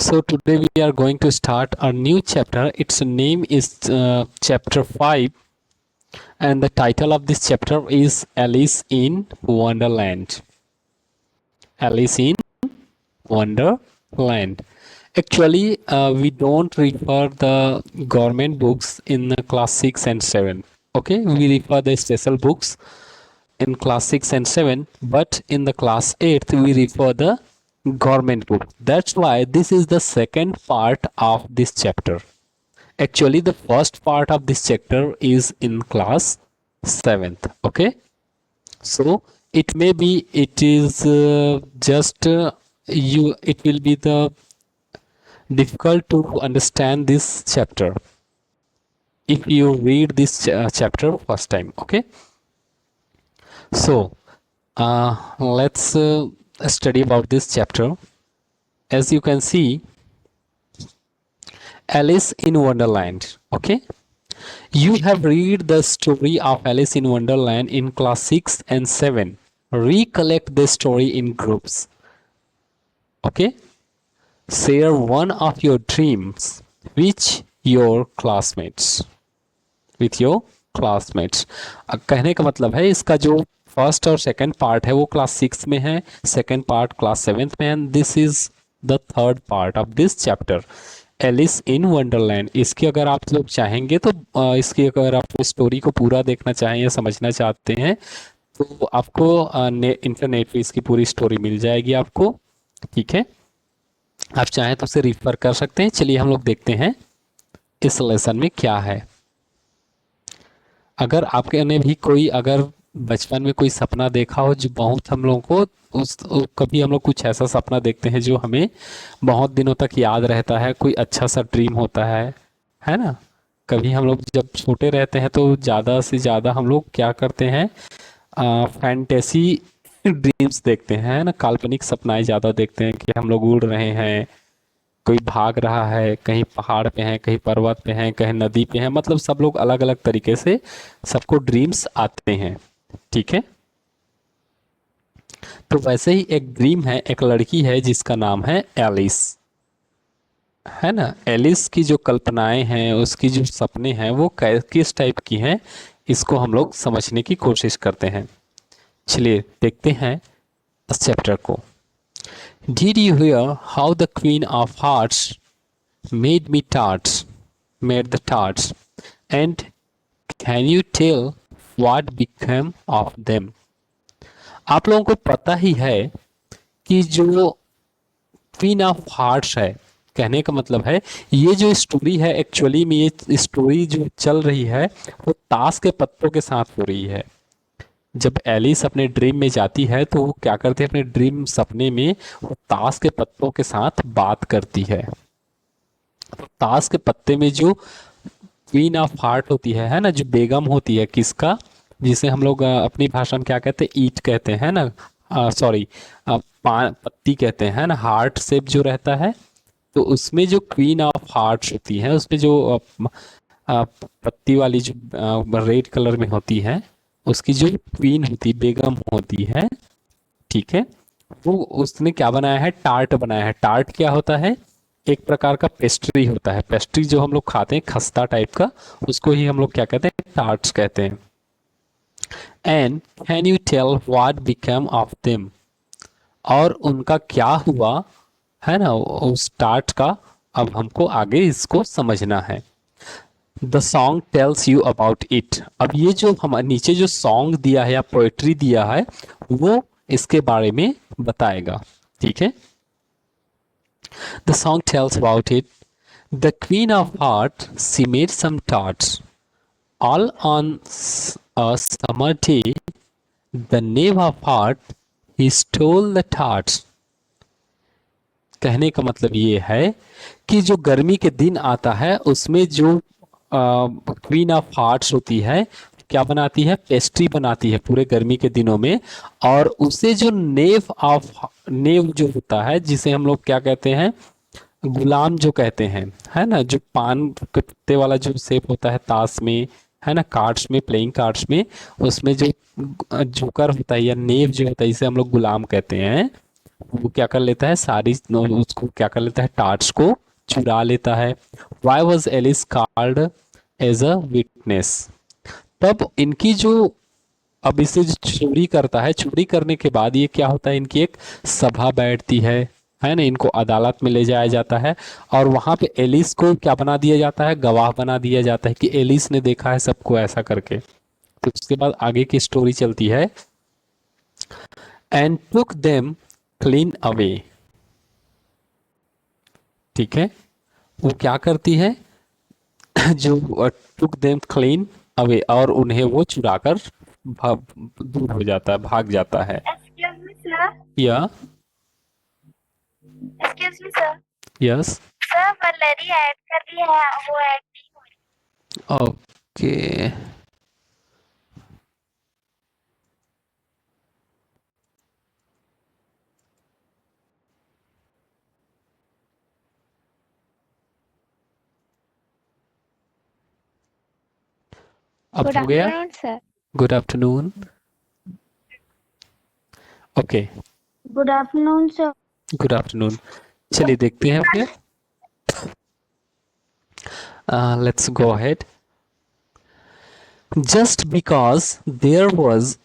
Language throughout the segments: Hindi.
So today we are going to start a new chapter. Its name is chapter 5, and the title of this chapter is Alice in Wonderland. Alice in Wonderland. Actually, we don't refer the government books in class 6 and 7. Okay, we refer the special books in class 6 and 7, but in the class 8 we refer the government book. That's why this is the second part of this chapter. Actually, the first part of this chapter is in class 7th. Okay, so it may be it is just you it will be the difficult to understand this chapter if you read this chapter first time. Okay, so let's study about this chapter. As you can see, Alice in Wonderland. Okay, you have read the story of Alice in Wonderland in class 6 and 7. Recollect the story in groups. Okay, share one of your dreams with your classmates. With your classmates. कहने का मतलब है इसका जो फर्स्ट और सेकंड पार्ट है वो क्लास 6 में है, सेकंड पार्ट क्लास 7th में, and this is the third part of this chapter Alice in Wonderland. इसकी अगर आप लोग चाहेंगे तो इसकी अगर आप स्टोरी को पूरा देखना चाहें या समझना चाहते हैं तो आपको इंटरनेट पे इसकी पूरी स्टोरी मिल जाएगी आपको. ठीक है, आप चाहें तो उसे रिफर कर सकते हैं. चलिए हम लोग देखते हैं इस लेसन में क्या है. अगर आपके ने भी कोई अगर बचपन में कोई सपना देखा हो जो बहुत हम लोगों को कभी हम लोग कुछ ऐसा सपना देखते हैं जो हमें बहुत दिनों तक याद रहता है, कोई अच्छा सा ड्रीम होता है ना. कभी हम लोग जब छोटे रहते हैं तो ज़्यादा से ज़्यादा हम लोग क्या करते हैं, फैंटेसी ड्रीम्स देखते हैं ना, काल्पनिक सपनाएं ज़्यादा देखते हैं कि हम लोग उड़ रहे हैं, कोई भाग रहा है, कहीं पहाड़ पे हैं, कहीं पर्वत पे हैं, कहीं नदी पे हैं. मतलब सब लोग अलग अलग तरीके से सबको ड्रीम्स आते हैं. ठीक है, तो वैसे ही एक ड्रीम है, एक लड़की है जिसका नाम है एलिस, है ना. एलिस की जो कल्पनाएं हैं, उसकी जो सपने हैं वो किस टाइप की हैं, इसको हम लोग समझने की कोशिश करते हैं. चलिए देखते हैं इस चैप्टर को. Did you hear how the Queen of Hearts made the tarts, and can you tell what became of them? आप लोगों को पता ही है कि जो क्वीन ऑफ हार्ट्स है, कहने का मतलब है ये जो स्टोरी है एक्चुअली में ये स्टोरी जो चल रही है वो ताश के पत्तों के साथ हो रही है. जब एलिस अपने ड्रीम में जाती है तो वो क्या करती है, अपने ड्रीम सपने में वो ताश के पत्तों के साथ बात करती है. तो ताश के पत्ते में जो क्वीन ऑफ हार्ट होती है ना, जो बेगम होती है किसका, जिसे हम लोग अपनी भाषा में क्या कहते हैं, ईट कहते हैं ना, सॉरी पत्ती कहते हैं ना, हार्ट शेप जो रहता है. तो उसमें जो क्वीन ऑफ हार्ट्स होती है उसमें जो पत्ती वाली जो रेड कलर में होती है उसकी जो क्वीन होती बेगम होती है. ठीक है, वो उसने क्या बनाया है, टार्ट बनाया है. टार्ट क्या होता है, एक प्रकार का पेस्ट्री होता है. पेस्ट्री जो हम लोग खाते हैं खस्ता टाइप का, उसको ही हम लोग क्या कहते हैं, टार्ट्स कहते हैं. And can you tell what become of them, और उनका क्या हुआ है ना उस टार्ट का. अब हमको आगे इसको समझना है. The song tells you about it. अब ये जो हम नीचे जो सॉन्ग दिया है या पोएट्री दिया है वो इसके बारे में बताएगा. ठीक है, the song tells about it. The queen of heart she made some tarts all on a summer day. The knave of heart he stole the tarts. कहने का मतलब ये है कि जो गर्मी के दिन आता है उसमें जो क्वीन ऑफ हार्ट्स होती है क्या बनाती है, पेस्ट्री बनाती है पूरे गर्मी के दिनों में. और उसे जो नेव जो होता है जिसे हम लोग क्या कहते हैं, गुलाम जो कहते हैं, है ना, जो पान के पत्ते वाला जो शेप होता है ताश में, है ना, कार्ड्स में, प्लेइंग कार्ड्स में, उसमें जो जोकर होता है या नेव जो होता है इसे हम लोग गुलाम कहते हैं. वो क्या कर लेता है, सारी उसको क्या कर लेता है, टार्च को चुरा लेता है। Why was Alice called as a witness? तब इनकी जो, अब इसे जो चोरी करता है, चोरी करने के बाद ये क्या होता है, इनकी एक सभा बैठती है ना, इनको अदालत में ले जाया जाता है और वहां पे एलिस को क्या बना दिया जाता है, गवाह बना दिया जाता है कि एलिस ने देखा है सबको ऐसा करके। तो उसके बाद आगे की स्टोरी चलती है। And took them clean away. ठीक है, वो क्या करती है, जो टुक देम क्लीन अवे, और उन्हें वो चुराकर दूर हो जाता है, भाग जाता है। Excuse me sir. या excuse me sir. Yes. Sir वलेरी ऐड कर रही है, वो ऐड नहीं हो रही। ओके, अब गुड हो गया। Afternoon sir. Good afternoon. Okay, good afternoon sir. Good afternoon. चलिए देखते हैं फिर, let's go ahead. Just because there was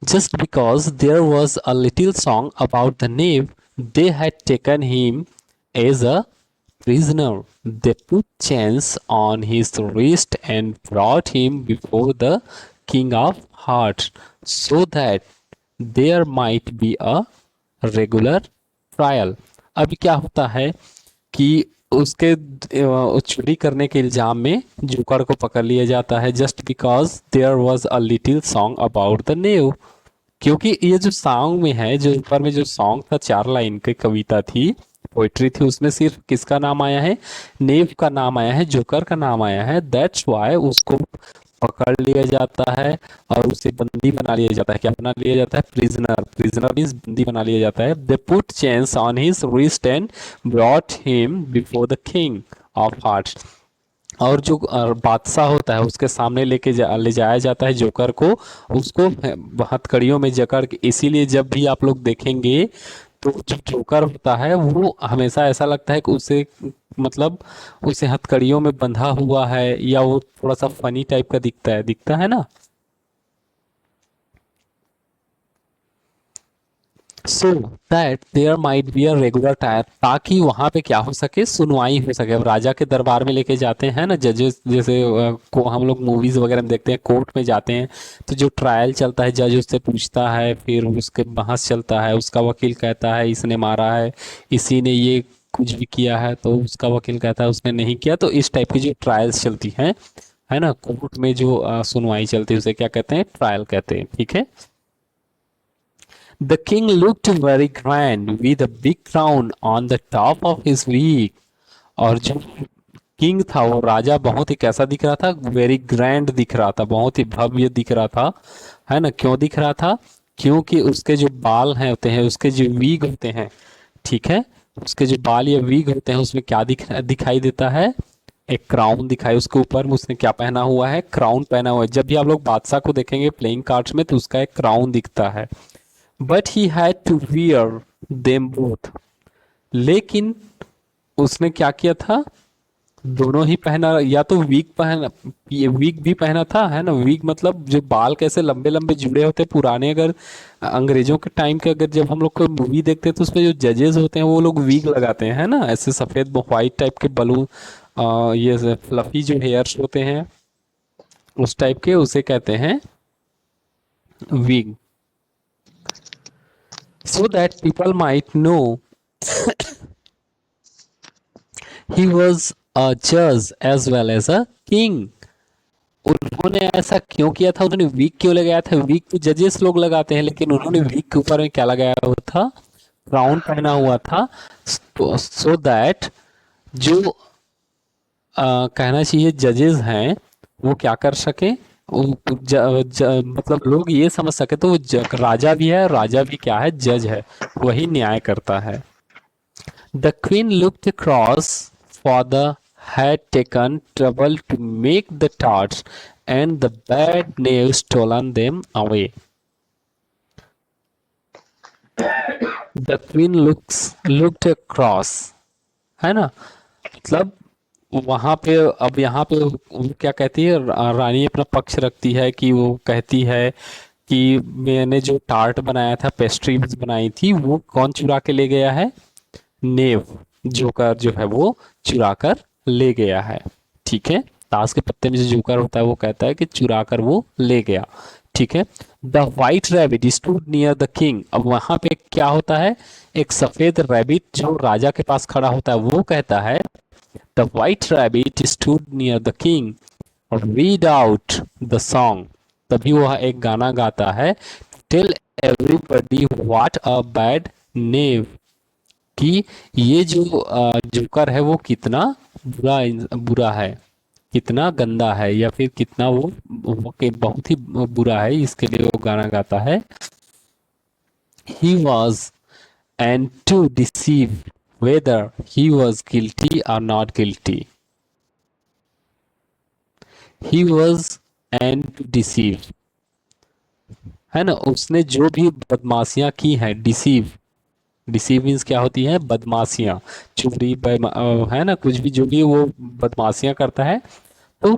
just because there was a little song about the knave, they had taken him as a prisoner. They put chains on his wrist and brought him before the king of hearts, so that there might be a regular trial. अभी क्या होता है कि उसके चोरी करने के इल्जाम में जोकर को पकड़ लिया जाता है, just because there was a little song about the knave. क्योंकि ये जो सॉन्ग में है, जो ऊपर में जो सॉन्ग था, 4 लाइन की कविता थी, पोइट्री थी, उसमें सिर्फ किसका नाम आया है, नेव का नाम आया है, जोकर का नाम आया है। दैट्स वाई उसको पकड़ लिया जाता है और उसे बंदी बना लिया जाता है। क्या बना लिया जाता है, प्रिजनर। प्रिजनर मीन्स बंदी बना लिया जाता है। They put chains on his wrist and brought him before the king of hearts. और जो बादशाह होता है उसके सामने ले जाया जाता है जोकर को, उसको हथकड़ियों में जकड़ के। इसीलिए जब भी आप लोग देखेंगे तो जो जोकर होता है वो हमेशा ऐसा लगता है कि उसे, मतलब उसे हथकड़ियों में बंधा हुआ है, या वो थोड़ा सा फनी टाइप का दिखता है ना। So that there might be a regular tyre, ताकि वहां पे क्या हो सके, सुनवाई हो सके। अब राजा के दरबार में लेके जाते हैं ना जजेस, जैसे को हम लोग मूवीज वगैरह में देखते हैं, कोर्ट में जाते हैं तो जो ट्रायल चलता है, जज उससे पूछता है, फिर उसके बहस चलता है, उसका वकील कहता है इसने मारा है, इसी ने ये कुछ भी किया है, तो उसका वकील कहता है उसने नहीं किया। तो इस टाइप की जो ट्रायल्स चलती हैं, है ना, कोर्ट में जो सुनवाई चलती है उसे क्या कहते हैं, ट्रायल कहते हैं। ठीक है। The king looked very grand with a big crown on the top of his wig। और जो किंग था, वो राजा, बहुत ही कैसा दिख रहा था, वेरी ग्रैंड दिख रहा था, बहुत ही भव्य दिख रहा था, है ना। क्यों दिख रहा था, क्योंकि उसके जो बाल हैं होते हैं, उसके जो वीग होते हैं, ठीक है, उसके जो बाल या वीग होते हैं उसमें क्या दिखाई देता है, एक क्राउन दिखाई। उसके ऊपर में उसने क्या पहना हुआ है, क्राउन पहना हुआ है। जब भी आप लोग बादशाह को देखेंगे प्लेइंग कार्ड्स में तो उसका एक क्राउन दिखता है। But he had to wear them both. लेकिन उसने क्या किया था, दोनों ही पहना, या तो वीक पहना, ये वीक भी पहना था, है ना। वीक मतलब जो बाल कैसे लंबे लंबे जुड़े होते पुराने, अगर अंग्रेजों के टाइम के, अगर जब हम लोग कोई मूवी देखते हैं तो उसमें जो जजेस होते हैं वो लोग वीक लगाते हैं, है ना, ऐसे सफेद व्हाइट टाइप के बलून, ये फ्लफी जो हेयर्स होते हैं उस टाइप के, उसे कहते हैं वीक। So that people might know he was a जज as well as a king. उन्होंने ऐसा क्यों किया था, उन्होंने वीक क्यों लगाया था, वीक तो जजेस लोग लगाते हैं, लेकिन उन्होंने वीक के ऊपर में क्या लगाया हुआ था, क्राउन पहना हुआ था। सो दैट जो कहना चाहिए जजेस हैं वो क्या कर सके, मतलब लोग ये समझ सके, तो वो राजा भी है, राजा भी क्या है, जज है, वही न्याय करता है। The queen looked across, for the had taken trouble to make the tarts, and the bad knave stolen them away। The queen looked across, है ना, मतलब वहां पे, अब यहाँ पे वो क्या कहती है, रानी अपना पक्ष रखती है कि वो कहती है कि मैंने जो टार्ट बनाया था, पेस्ट्रीज बनाई थी, वो कौन चुरा के ले गया है? नेव, जोकर जो है वो चुरा कर ले गया है। ठीक है, ताश के पत्ते में जो जोकर होता है वो कहता है कि चुरा कर वो ले गया। ठीक है। The white rabbit stood near the king, अब वहां पे क्या होता है, एक सफेद रैबिट जो राजा के पास खड़ा होता है वो कहता है, the white rabbit stood near the king read out the song, तभी वह एक गाना गाता है, tell everybody what a bad knave, कि ये जो जोकर है वो कितना बुरा है, कितना गंदा है, या फिर कितना वो कि बहुत ही बुरा है, इसके लिए वो गाना गाता है। He was and to deceive whether he was guilty और not guilty, he was and to deceive, है ना, उसने जो भी बदमाशियां की हैं, डिसीव, डिसीव मीन्स क्या होती है, बदमाशियां, चोरी है ना, कुछ भी जो भी वो बदमाशियां करता है, तो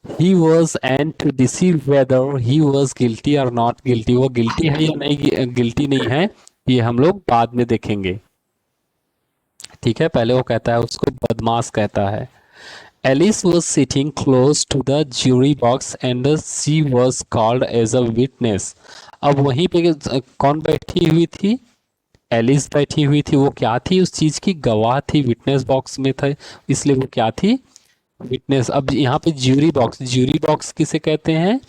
he was and to deceive whether he was guilty और नॉट गिल्टी, वो गिल्टी है या नहीं गिल्टी नहीं है, ये हम लोग बाद में देखेंगे। ठीक है, पहले वो कहता है, उसको बदमाश कहता है। Alice was sitting close to the jury box and she was called as a witness, अब वहीं पे कौन बैठी हुई थी? एलिस बैठी हुई थी, वो क्या थी, उस चीज की गवाह थी, विटनेस बॉक्स में था, इसलिए वो क्या थी, विटनेस। अब यहाँ पे ज्यूरी बॉक्स किसे कहते हैं?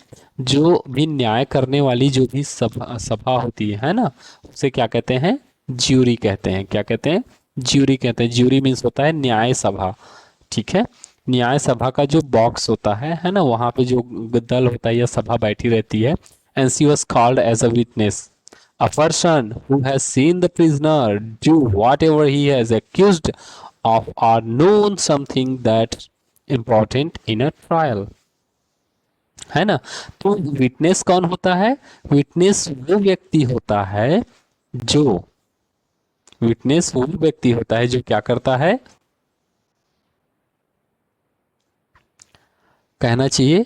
जो भी न्याय करने वाली जो भी सभा सभा होती है ना, उसे क्या कहते हैं? ज्यूरी कहते हैं। क्या कहते हैं? ज्यूरी कहते हैं। ज्यूरी मीन्स होता है न्याय सभा। ठीक है, न्याय सभा का जो बॉक्स होता है ना, वहां पे जो दल होता है या सभा बैठी रहती है, and she was called as a witness, a person who has seen the prisoner do whatever he has accused of or known something that important in a trial, है ना। तो विटनेस कौन होता है? विटनेस वो व्यक्ति होता है जो, विटनेस वो व्यक्ति होता है जो क्या करता है, कहना चाहिए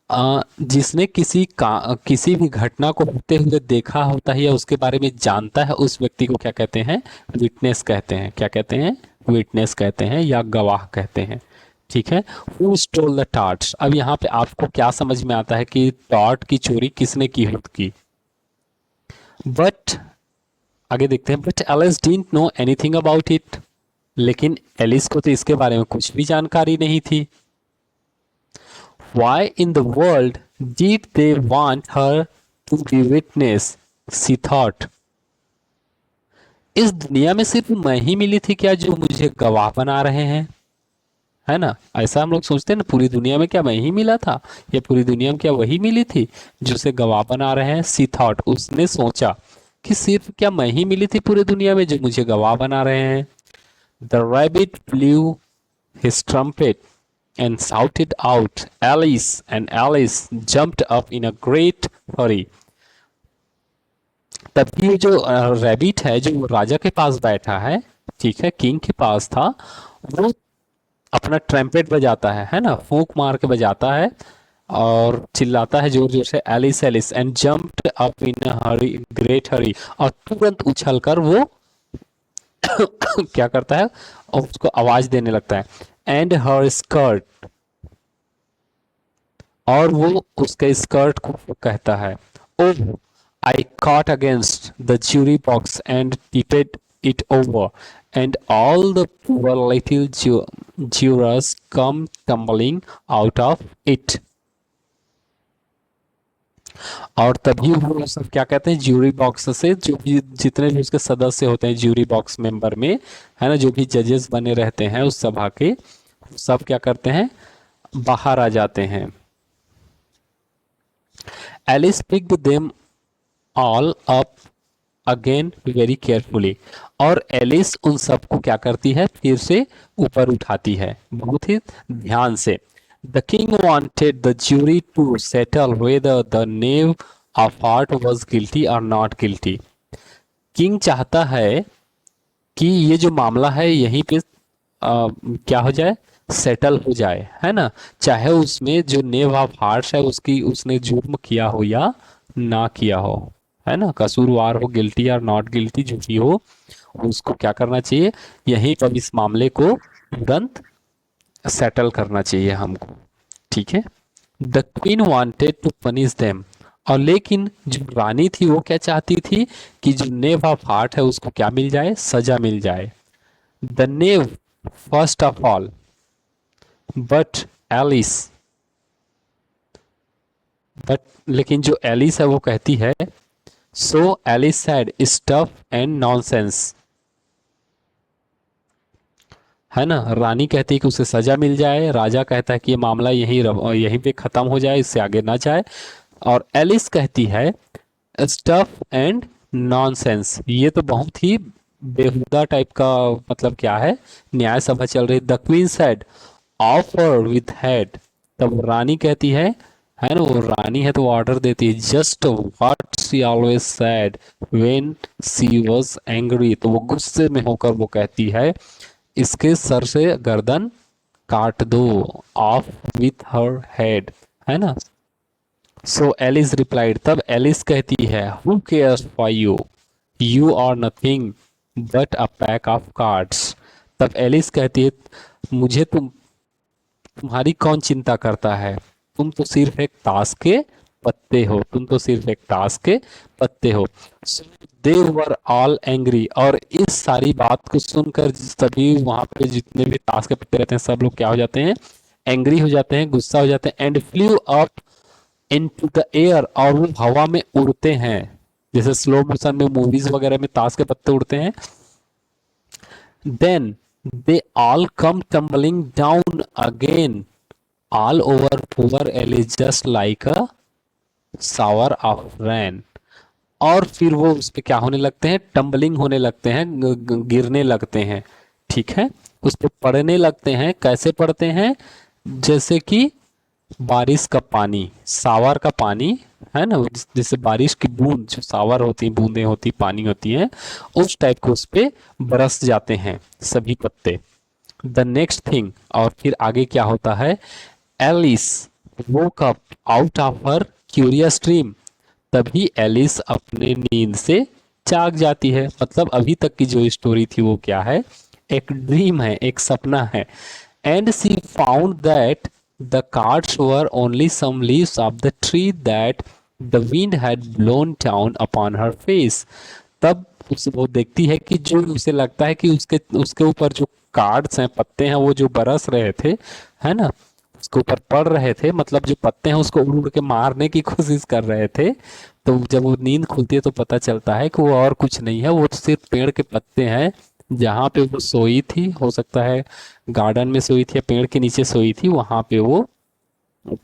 जिसने किसी भी घटना को होते हुए देखा होता है या उसके बारे में जानता है, उस व्यक्ति को क्या कहते हैं? विटनेस कहते हैं। क्या कहते हैं? विटनेस कहते हैं या गवाह कहते हैं। ठीक है। हु स्टोल द टार्ट्स, अब यहाँ पे आपको क्या समझ में आता है कि टार्ट की चोरी किसने की? बट आगे देखते हैं, but Alice didn't know anything about it, लेकिन एलिस को तो इसके बारे में कुछ भी जानकारी नहीं थी। Why in the world did they want her to be witness? She thought. इस दुनिया में सिर्फ मैं ही मिली थी क्या जो मुझे गवाह बना रहे हैं? है ना, ऐसा हम लोग सोचते हैं ना, पूरी दुनिया में क्या मैं ही मिला था, या पूरी दुनिया में क्या वही मिली थी जो उसे गवाह बना रहे हैं? She thought, उसने सोचा कि सिर्फ क्या मैं ही मिली थी पूरी दुनिया में जो मुझे गवाह बना रहे हैं। The rabbit blew his trumpet and shouted out, Alice, and Alice jumped up in a great hurry. तभी जो रैबिट है जो राजा के पास बैठा है, ठीक है, किंग के पास था, वो अपना ट्रम्पेट बजाता है ना, फूंक मार के बजाता है और चिल्लाता है जोर जोर से, Alice Alice, and jumped up in hurry, great hurry, और तुरंत उछलकर वो क्या करता है, और उसको आवाज देने लगता है, एंड हर स्कर्ट, और वो उसके स्कर्ट को कहता है, ओह आई caught against the jury box and tipped it over, and all the poor little jurors come tumbling out of it. और तभी वो सब क्या कहते हैं, ज्यूरी बॉक्स से जो भी जितने भी उसके सदस्य होते हैं ज्यूरी बॉक्स मेंबर में, है ना, जो भी जजेस बने रहते हैं उस सभा के, सब क्या करते हैं, बाहर आ जाते हैं। Alice picked them all up again very carefully, और एलिस उन सबको क्या करती है, फिर से ऊपर उठाती है बहुत ही ध्यान से। The king wanted the jury to settle whether the knave of heart was guilty और नॉट गिल्टी, किंग चाहता है कि ये जो मामला है यहीं पे क्या हो जाए, सेटल हो जाए, है ना। चाहे उसमें जो नेव ऑफ हार्ट्स है उसकी उसने जुर्म किया हो या ना किया हो, है ना, कसूरवार हो, गिल्टी और नॉट गिल्टी जो भी हो, उसको क्या करना चाहिए, यहीं पर इस मामले को तुरंत सेटल करना चाहिए हमको, ठीक है। The queen wanted to punish them, और लेकिन जो रानी थी वो क्या चाहती थी कि जो नेव ऑफ हार्ट है उसको क्या मिल जाए, सजा मिल जाए। The knave first of all, but Alice, but लेकिन जो एलिस है वो कहती है, so Alice said stuff and nonsense, है ना। रानी कहती है कि उसे सजा मिल जाए, राजा कहता है कि ये मामला यहीं पे खत्म हो जाए, इससे आगे ना जाए, और एलिस कहती है स्टफ एंड नॉनसेंस, ये तो बहुत ही बेहुदा टाइप का, मतलब क्या है, न्याय सभा चल रही। The queen said offer with head, तब रानी कहती है ना, वो रानी है तो ऑर्डर देती है, just what she always said when she was angry, तो वो गुस्से में होकर वो कहती है, इसके सर से गर्दन काट दो, ऑफ विथ हर हेड, है ना। सो एलिस रिप्लाइड, तब एलिस कहती है, who cares for you, you are nothing but a pack of cards, तब एलिस कहती है, मुझे तुम्हारी कौन चिंता करता है, तुम तो सिर्फ एक ताश के पत्ते हो, तुम तो सिर्फ एक ताश के पत्ते हो। दे वर ऑल एंग्री, और इस सारी बात को सुनकर सभी वहां पे जितने भी ताश के पत्ते रहते हैं सब लोग क्या हो जाते हैं, एंग्री हो जाते हैं, गुस्सा हो जाते हैं, and flu up into the air, और वो हवा में उड़ते हैं, जैसे स्लो मोशन में मूवीज वगैरह में ताश के पत्ते उड़ते हैं। Then they all come tumbling down again all over poor Alice just like a shower of rain, और फिर वो उस पे क्या होने लगते हैं, टम्बलिंग होने लगते हैं, गिरने लगते हैं, ठीक है, उस पे पड़ने लगते हैं। कैसे पड़ते हैं, जैसे कि बारिश का पानी, सावर का पानी, है ना, जैसे बारिश की बूंद, जो सावर होती है, बूंदें होती, पानी होती हैं, उस टाइप के उस पे बरस जाते हैं सभी पत्ते। द नेक्स्ट थिंग, और फिर आगे क्या होता है, Alice woke up out of her curious dream, तभी एलिस अपने नींद से जाग जाती है, मतलब अभी तक की जो स्टोरी थी वो क्या है, एक ड्रीम है, एक सपना है। And she found that the cards were only some leaves of the tree that the wind had blown down upon her face, तब वो देखती है कि जो उसे लगता है कि उसके उसके ऊपर जो कार्ड्स हैं, पत्ते हैं, वो जो बरस रहे थे, है ना, उसके ऊपर पड़ रहे थे, मतलब जो पत्ते हैं उसको उड़ उड़ के मारने की कोशिश कर रहे थे। तो जब वो नींद खुलती है तो पता चलता है कि वो और कुछ नहीं है, वो तो सिर्फ पेड़ के पत्ते हैं, जहाँ पे वो सोई थी, हो सकता है गार्डन में सोई थी या पेड़ के नीचे सोई थी, वहां पे वो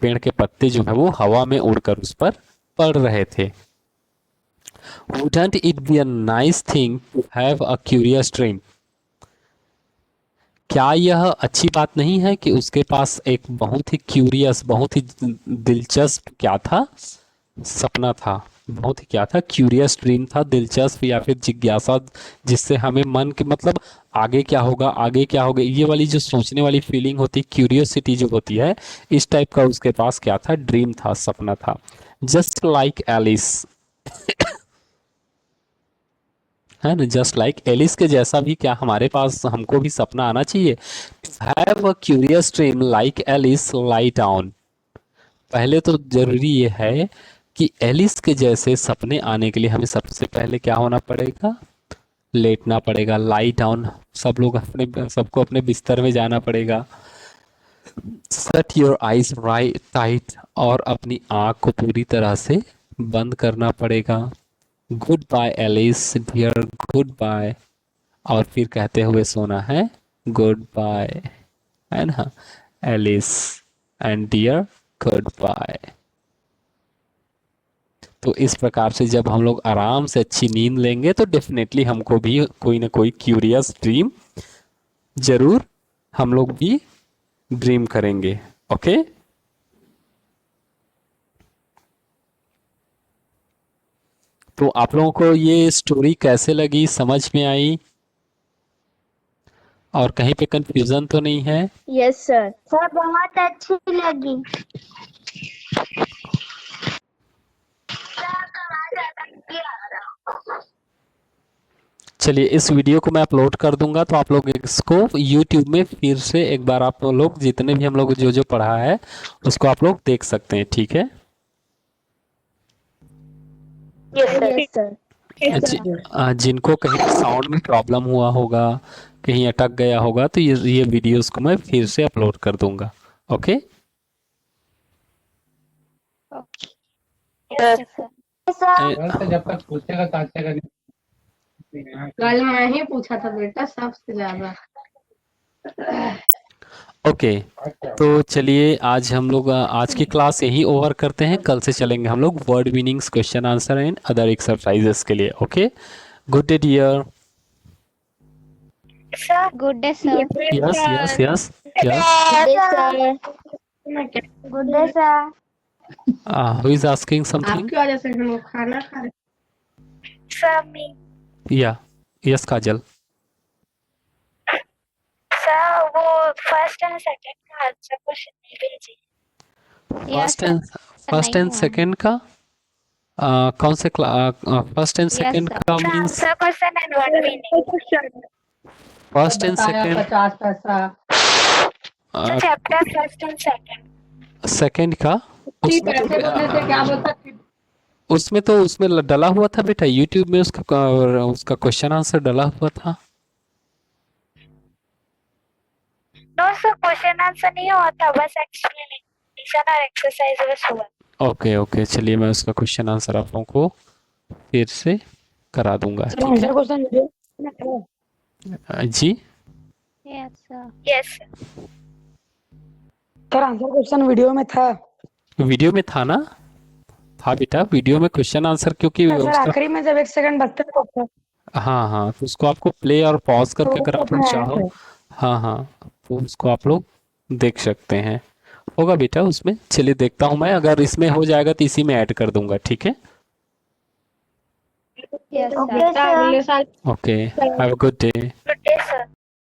पेड़ के पत्ते जो है वो हवा में उड़कर उस पर पड़ रहे थे। Wouldn't it be a nice thing to have a curious dream? क्या यह अच्छी बात नहीं है कि उसके पास एक बहुत ही क्यूरियस, बहुत ही दिलचस्प क्या था, सपना था, बहुत ही क्या था, क्यूरियस ड्रीम था, दिलचस्प या फिर जिज्ञासा, जिससे हमें मन के मतलब आगे क्या होगा, आगे क्या होगा, ये वाली जो सोचने वाली फीलिंग होती है, क्यूरियोसिटी जो होती है, इस टाइप का उसके पास क्या था, ड्रीम था, सपना था। जस्ट लाइक एलिस, है ना, जस्ट लाइक एलिस के जैसा भी क्या हमारे पास, हमको भी सपना आना चाहिए। Have a curious dream like Alice, lie down, पहले तो जरूरी ये है कि एलिस के जैसे सपने आने के लिए हमें सबसे पहले क्या होना पड़ेगा, लेटना पड़ेगा, लाई डाउन, सब लोग अपने सबको अपने बिस्तर में जाना पड़ेगा। Set your eyes right tight, और अपनी आंख को पूरी तरह से बंद करना पड़ेगा। Goodbye Alice dear, goodbye, और फिर कहते हुए सोना है, गुड बाय, है ना, Alice and dear, goodbye. तो इस प्रकार से जब हम लोग आराम से अच्छी नींद लेंगे तो डेफिनेटली हमको भी कोई ना कोई क्यूरियस ड्रीम जरूर हम लोग भी ड्रीम करेंगे। ओके, तो आप लोगों को ये स्टोरी कैसे लगी, समझ में आई और कहीं पे कंफ्यूजन तो नहीं है? Yes sir. सर बहुत अच्छी लगी। चलिए इस वीडियो को मैं अपलोड कर दूंगा, तो आप लोग इसको YouTube में फिर से एक बार आप लोग जितने भी हम लोग जो जो पढ़ा है उसको आप लोग देख सकते हैं, ठीक है? Yes sir. जिनको कहीं साउंड में प्रॉब्लम हुआ होगा, कहीं अटक गया होगा, तो ये वीडियोस को मैं फिर से अपलोड कर दूंगा। ओके सर जब तक पूछेगा काटेगा नहीं। कल मैं ही पूछा था बेटा सबसे ज्यादा। ओके तो चलिए आज हम लोग आज की क्लास यही ओवर करते हैं। कल से चलेंगे हम लोग word meanings, question answer and other exercises के लिए। Okay, good day dear. Sir good day sir. Yes yes yes yes. Good day sir. Who is asking something? आपकी वजह से हम लोग खाना खा रहे। सर मी या यस काजल। सर वो फर्स्ट एंड सेकंड का आंसर क्वेश्चन नहीं भेजी। फर्स्ट एंड सेकंड का कौन से फर्स्ट एंड सेकंड का means answer question and word meaning. First and second 50 पैसा chapter first and second. Second का उसमें पैसे बोलने से क्या बोलता उसमें डला हुआ था बेटा, यूट्यूब में उसका क्वेश्चन आंसर डला हुआ था। नो सर क्वेश्चन आंसर नहीं हुआ था, बस एक्सप्लेनेशन और एक्सरसाइज बस हुआ। ओके ओके, चलिए मैं उसका क्वेश्चन आंसर आप लोगों को फिर से करा दूंगा, ठीक है जी? Yes sir. Yes sir answer question video में था। वीडियो में था ना? था बेटा, वीडियो में क्वेश्चन आंसर, क्योंकि सर आखिरी में जब 1 सेकंड बचता था। हाँ हाँ, तो उसको आपको प्ले और पॉज करके अगर आप लोग चाहो, हाँ हाँ, तो उसको आप लोग देख सकते हैं। होगा बेटा उसमें, चलिए देखता हूँ मैं, अगर इसमें हो जाएगा तो इसी में ऐड कर दूंगा, ठीक है? Yes okay sir. Okay, have a good day. Good day sir.